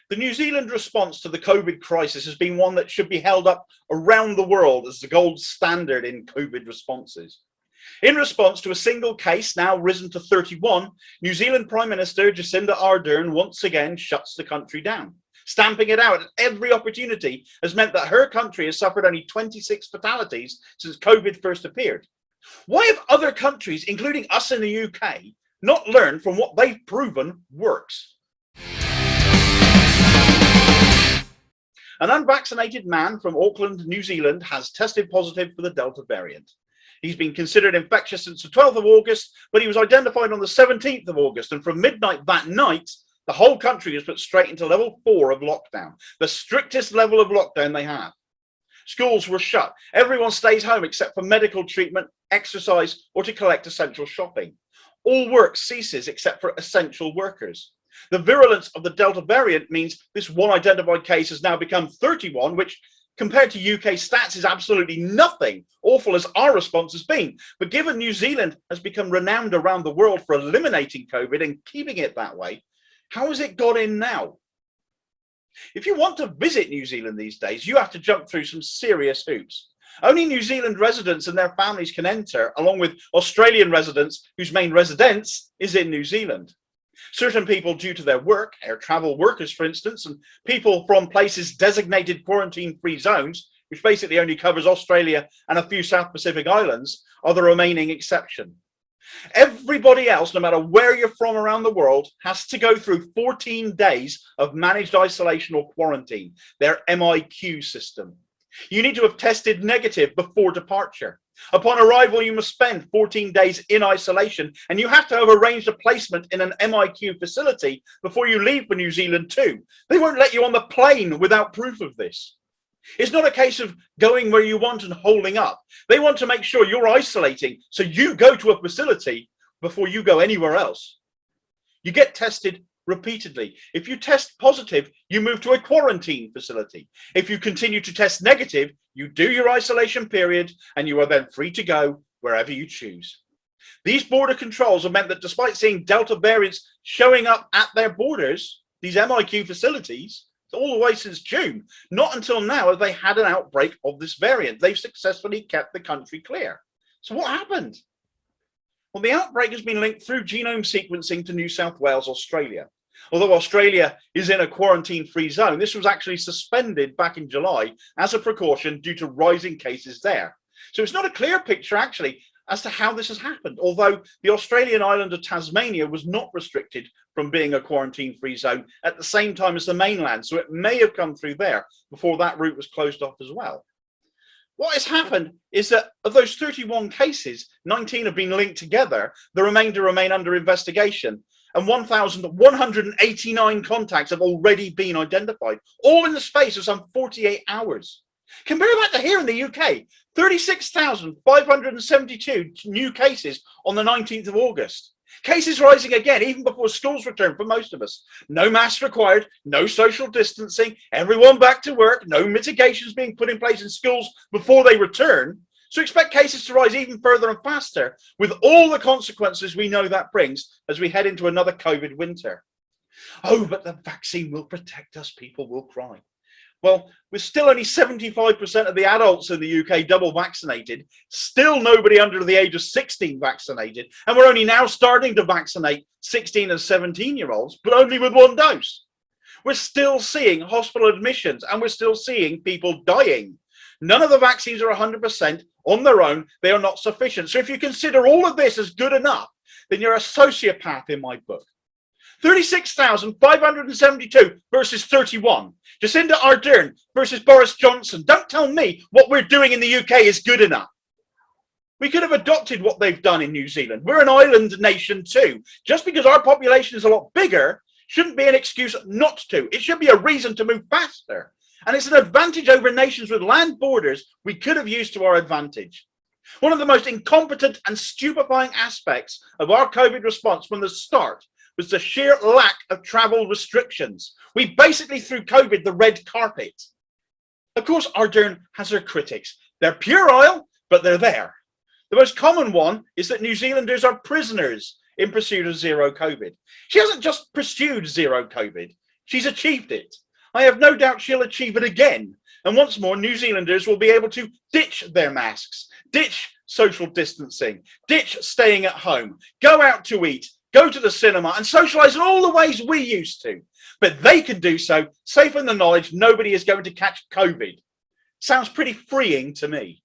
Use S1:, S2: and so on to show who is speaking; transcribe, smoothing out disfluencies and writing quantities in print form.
S1: The New Zealand response to the COVID crisis has been one that should be held up around the world as the gold standard in COVID responses. In response to a single case now risen to 31, New Zealand Prime Minister Jacinda Ardern once again shuts the country down. Stamping it out at every opportunity has meant that her country has suffered only 26 fatalities since COVID first appeared. Why have other countries, including us in the UK, not learned from what they've proven works? An unvaccinated man from Auckland, New Zealand has tested positive for the Delta variant. He's been considered infectious since the 12th of August, but he was identified on the 17th of August, and from midnight that night, the whole country was put straight into level 4 of lockdown, the strictest level of lockdown they have. Schools were shut. Everyone stays home except for medical treatment, exercise, or to collect essential shopping. All work ceases except for essential workers. The virulence of the Delta variant means this one identified case has now become 31, which compared to UK stats is absolutely nothing, awful as our response has been. But given New Zealand has become renowned around the world for eliminating COVID and keeping it that way, how has it got in now? If you want to visit New Zealand these days, you have to jump through some serious hoops. Only New Zealand residents and their families can enter, along with Australian residents whose main residence is in New Zealand. Certain people due to their work, air travel workers for instance, and people from places designated quarantine-free zones, which basically only covers Australia and a few South Pacific islands, are the remaining exception. Everybody else, no matter where you're from around the world, has to go through 14 days of managed isolation or quarantine, their MIQ system. You need to have tested negative before departure. Upon arrival, you must spend 14 days in isolation, and you have to have arranged a placement in an MIQ facility before you leave for New Zealand too. They won't let you on the plane without proof of this. It's not a case of going where you want and holding up. They want to make sure you're isolating, so you go to a facility before you go anywhere else. You get tested repeatedly. If you test positive, you move to a quarantine facility. If you continue to test negative, you do your isolation period, and you are then free to go wherever you choose. These border controls have meant that despite seeing Delta variants showing up at their borders, these MIQ facilities, all the way since June, not until now have they had an outbreak of this variant. They've successfully kept the country clear. So what happened? Well, the outbreak has been linked through genome sequencing to New South Wales, Australia. Although Australia is in a quarantine-free zone, this was actually suspended back in July as a precaution due to rising cases there. So it's not a clear picture, actually, as to how this has happened, although the Australian island of Tasmania was not restricted from being a quarantine-free zone at the same time as the mainland, so it may have come through there before that route was closed off as well. What has happened is that of those 31 cases, 19 have been linked together, the remainder remain under investigation, and 1,189 contacts have already been identified, all in the space of some 48 hours. Compare that to here in the UK, 36,572 new cases on the 19th of August. Cases rising again, even before schools return for most of us. No masks required, no social distancing, everyone back to work, no mitigations being put in place in schools before they return. So expect cases to rise even further and faster, with all the consequences we know that brings as we head into another COVID winter. Oh, but the vaccine will protect us, people will cry. Well, with still only 75% of the adults in the UK double vaccinated, still nobody under the age of 16 vaccinated, and we're only now starting to vaccinate 16 and 17-year-olds, but only with one dose. We're still seeing hospital admissions, and we're still seeing people dying. None of the vaccines are 100% on their own. They are not sufficient. So if you consider all of this as good enough, then you're a sociopath in my book. 36,572 versus 31. Jacinda Ardern versus Boris Johnson. Don't tell me what we're doing in the UK is good enough. We could have adopted what they've done in New Zealand. We're an island nation too. Just because our population is a lot bigger shouldn't be an excuse not to. It should be a reason to move faster. And it's an advantage over nations with land borders we could have used to our advantage. One of the most incompetent and stupefying aspects of our COVID response from the start was the sheer lack of travel restrictions. We basically threw COVID the red carpet. Of course, Ardern has her critics. They're puerile, but they're there. The most common one is that New Zealanders are prisoners in pursuit of zero COVID. She hasn't just pursued zero COVID. She's achieved it. I have no doubt she'll achieve it again. And once more, New Zealanders will be able to ditch their masks, ditch social distancing, ditch staying at home, go out to eat, go to the cinema and socialise in all the ways we used to. But they can do so safe in the knowledge nobody is going to catch COVID. Sounds pretty freeing to me.